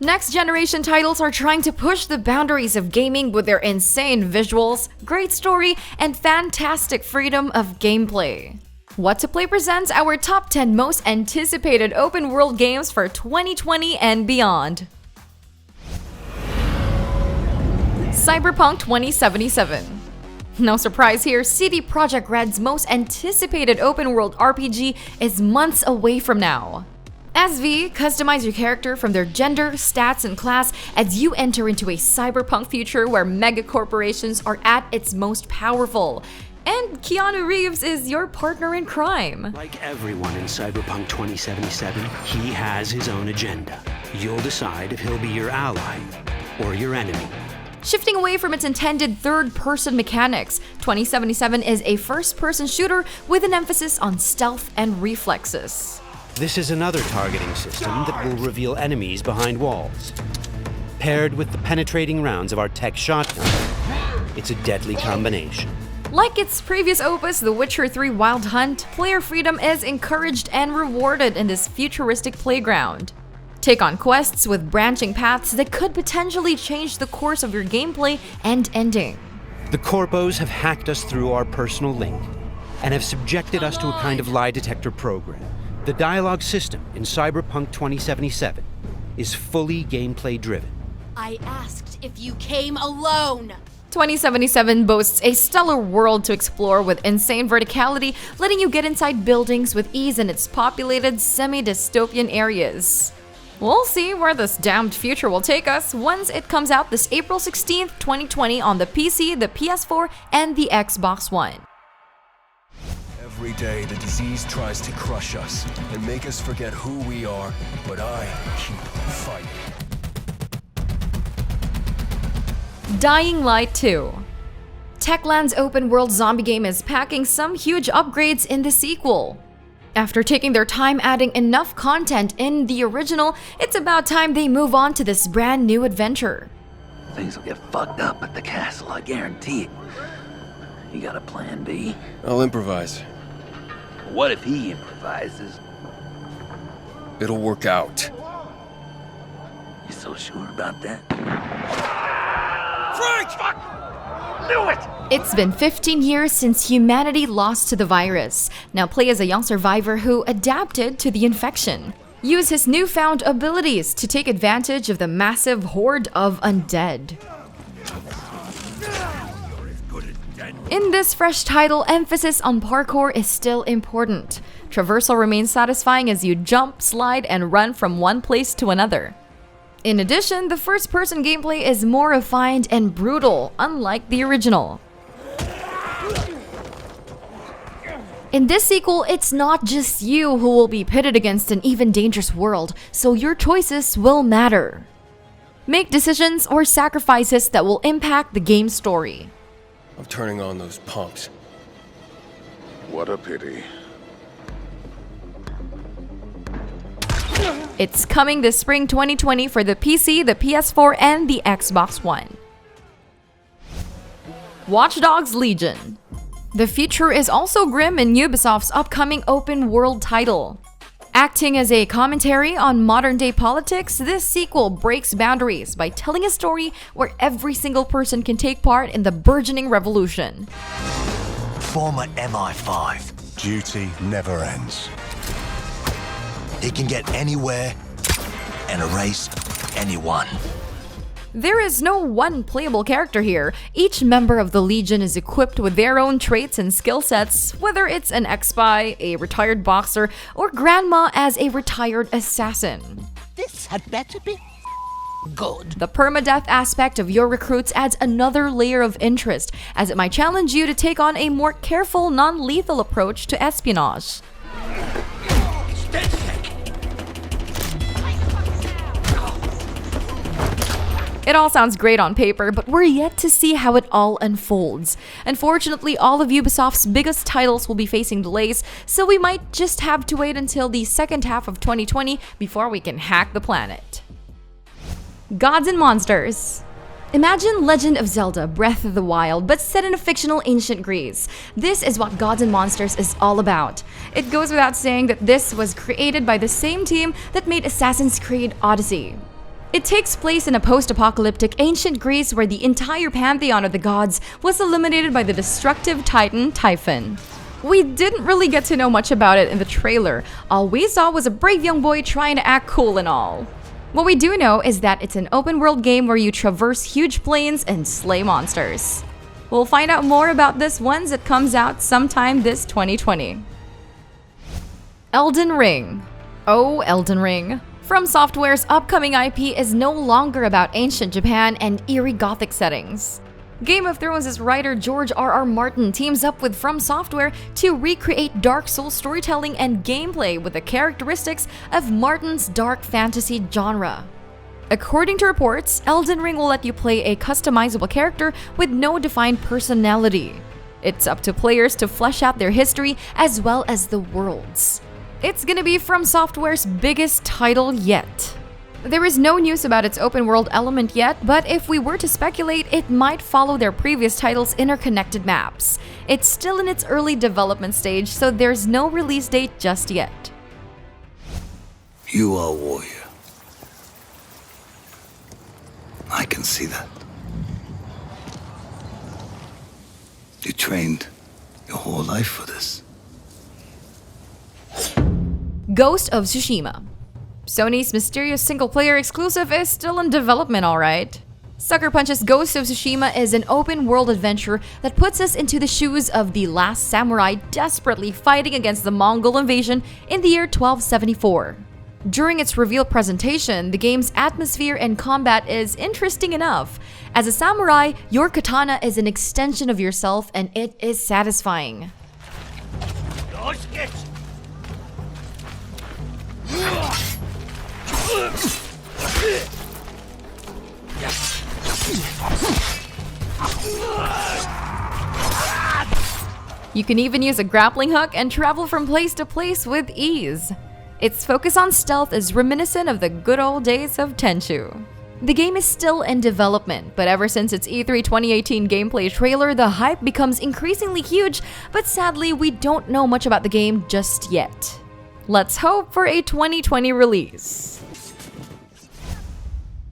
Next generation titles are trying to push the boundaries of gaming with their insane visuals, great story, and fantastic freedom of gameplay. What to Play presents our top 10 most anticipated open world games for 2020 and beyond. Cyberpunk 2077. No surprise here, CD Projekt Red's most anticipated open world RPG is months away from now. As V, customize your character from their gender, stats, and class as you enter into a cyberpunk future where mega corporations are at its most powerful. And Keanu Reeves is your partner in crime. Like everyone in Cyberpunk 2077, he has his own agenda. You'll decide if he'll be your ally or your enemy. Shifting away from its intended third-person mechanics, 2077 is a first-person shooter with an emphasis on stealth and reflexes. This is another targeting system that will reveal enemies behind walls. Paired with the penetrating rounds of our tech shotgun, it's a deadly combination. Like its previous opus, The Witcher 3 Wild Hunt, player freedom is encouraged and rewarded in this futuristic playground. Take on quests with branching paths that could potentially change the course of your gameplay and ending. The Corpos have hacked us through our personal link and have subjected us to a kind of lie detector program. The dialogue system in Cyberpunk 2077 is fully gameplay driven. I asked if you came alone! 2077 boasts a stellar world to explore with insane verticality, letting you get inside buildings with ease in its populated, semi-dystopian areas. We'll see where this damned future will take us once it comes out this April 16th, 2020 on the PC, the PS4, and the Xbox One. Every day the disease tries to crush us and make us forget who we are, but I keep fighting. Dying Light 2. Techland's open-world zombie game is packing some huge upgrades in the sequel. After taking their time adding enough content in the original, it's about time they move on to this brand new adventure. Things will get fucked up at the castle, I guarantee it. You got a plan B? I'll improvise. What if he improvises? It'll work out. You so sure about that? Frank! Fuck! Knew it! It's been 15 years since humanity lost to the virus. Now play as a young survivor who adapted to the infection. Use his newfound abilities to take advantage of the massive horde of undead. In this fresh title, emphasis on parkour is still important. Traversal remains satisfying as you jump, slide, and run from one place to another. In addition, the first-person gameplay is more refined and brutal, unlike the original. In this sequel, it's not just you who will be pitted against an even dangerous world, so your choices will matter. Make decisions or sacrifices that will impact the game's story. I'm turning on those pumps. What a pity. It's coming this spring 2020 for the PC, the PS4, and the Xbox One. Watch Dogs Legion. The future is also grim in Ubisoft's upcoming open-world title. Acting as a commentary on modern-day politics, this sequel breaks boundaries by telling a story where every single person can take part in the burgeoning revolution. Former MI5. Duty never ends. He can get anywhere and erase anyone. There is no one playable character here. Each member of the Legion is equipped with their own traits and skill sets, whether it's an ex-spy, a retired boxer, or grandma as a retired assassin. This had better be good. The permadeath aspect of your recruits adds another layer of interest, as it might challenge you to take on a more careful, non-lethal approach to espionage. It all sounds great on paper, but we're yet to see how it all unfolds. Unfortunately, all of Ubisoft's biggest titles will be facing delays, so we might just have to wait until the second half of 2020 before we can hack the planet. Gods and Monsters. Imagine Legend of Zelda Breath of the Wild, but set in a fictional ancient Greece. This is what Gods and Monsters is all about. It goes without saying that this was created by the same team that made Assassin's Creed Odyssey. It takes place in a post-apocalyptic ancient Greece where the entire pantheon of the gods was eliminated by the destructive titan Typhon. We didn't really get to know much about it in the trailer. All we saw was a brave young boy trying to act cool and all. What we do know is that it's an open-world game where you traverse huge plains and slay monsters. We'll find out more about this once it comes out sometime this 2020. Elden Ring. Oh, Elden Ring. From Software's upcoming IP is no longer about ancient Japan and eerie Gothic settings. Game of Thrones' writer George R.R. Martin teams up with From Software to recreate Dark Souls storytelling and gameplay with the characteristics of Martin's dark fantasy genre. According to reports, Elden Ring will let you play a customizable character with no defined personality. It's up to players to flesh out their history as well as the worlds. It's gonna be From Software's biggest title yet. There is no news about its open world element yet, but if we were to speculate, it might follow their previous titles' interconnected maps. It's still in its early development stage, so there's no release date just yet. You are a warrior. I can see that. You trained your whole life for this. Ghost of Tsushima. Sony's mysterious single-player exclusive is still in development, alright. Sucker Punch's Ghost of Tsushima is an open-world adventure that puts us into the shoes of the last samurai desperately fighting against the Mongol invasion in the year 1274. During its reveal presentation, the game's atmosphere and combat is interesting enough. As a samurai, your katana is an extension of yourself and it is satisfying. You can even use a grappling hook and travel from place to place with ease. Its focus on stealth is reminiscent of the good old days of Tenchu. The game is still in development, but ever since its E3 2018 gameplay trailer, the hype becomes increasingly huge, but sadly we don't know much about the game just yet. Let's hope for a 2020 release.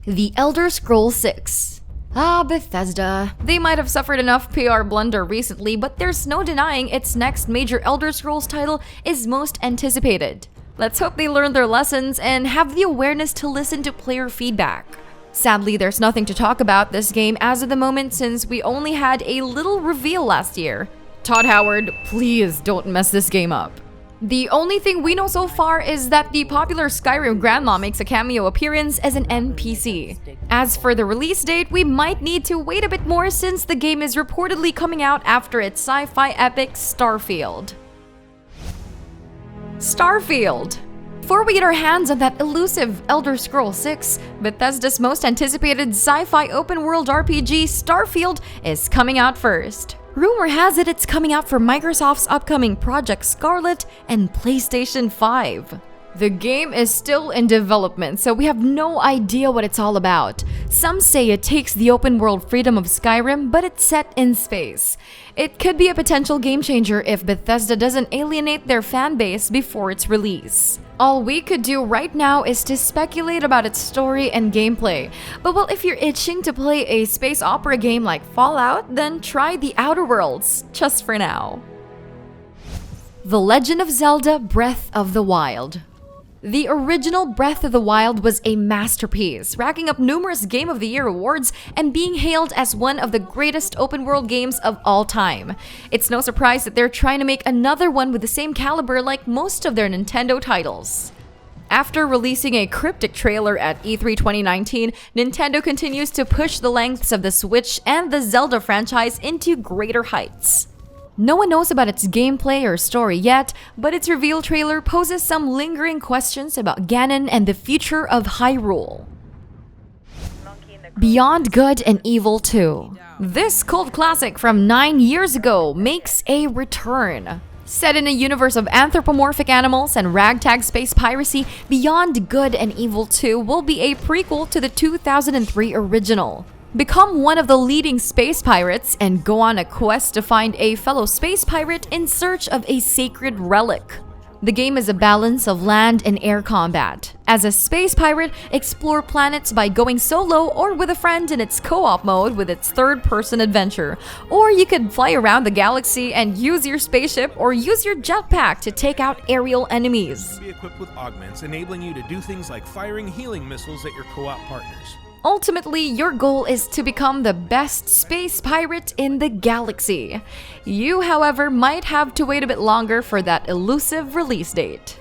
The Elder Scrolls 6. Ah, Bethesda. They might have suffered enough PR blunder recently, but there's no denying its next major Elder Scrolls title is most anticipated. Let's hope they learn their lessons and have the awareness to listen to player feedback. Sadly, there's nothing to talk about this game as of the moment since we only had a little reveal last year. Todd Howard, please don't mess this game up. The only thing we know so far is that the popular Skyrim grandma makes a cameo appearance as an NPC. As for the release date, we might need to wait a bit more since the game is reportedly coming out after its sci-fi epic Starfield. Starfield. Before we get our hands on that elusive Elder Scrolls 6, Bethesda's most anticipated sci-fi open-world RPG, Starfield, is coming out first. Rumor has it it's coming out for Microsoft's upcoming Project Scarlet and PlayStation 5. The game is still in development, so we have no idea what it's all about. Some say it takes the open-world freedom of Skyrim, but it's set in space. It could be a potential game changer if Bethesda doesn't alienate their fan base before its release. All we could do right now is to speculate about its story and gameplay. But well, if you're itching to play a space opera game like Fallout, then try The Outer Worlds, just for now. The Legend of Zelda: Breath of the Wild. The original Breath of the Wild was a masterpiece, racking up numerous Game of the Year awards and being hailed as one of the greatest open-world games of all time. It's no surprise that they're trying to make another one with the same caliber like most of their Nintendo titles. After releasing a cryptic trailer at E3 2019, Nintendo continues to push the lengths of the Switch and the Zelda franchise into greater heights. No one knows about its gameplay or story yet, but its reveal trailer poses some lingering questions about Ganon and the future of Hyrule. Beyond Good and Evil 2. This cult classic from 9 years ago makes a return. Set in a universe of anthropomorphic animals and ragtag space piracy, Beyond Good and Evil 2 will be a prequel to the 2003 original. Become one of the leading space pirates and go on a quest to find a fellow space pirate in search of a sacred relic. The game is a balance of land and air combat. As a space pirate, explore planets by going solo or with a friend in its co-op mode with its third-person adventure. Or you could fly around the galaxy and use your spaceship or use your jetpack to take out aerial enemies. Be equipped with augments, enabling you to do things like firing healing missiles at your co-op partners. Ultimately, your goal is to become the best space pirate in the galaxy. You, however, might have to wait a bit longer for that elusive release date.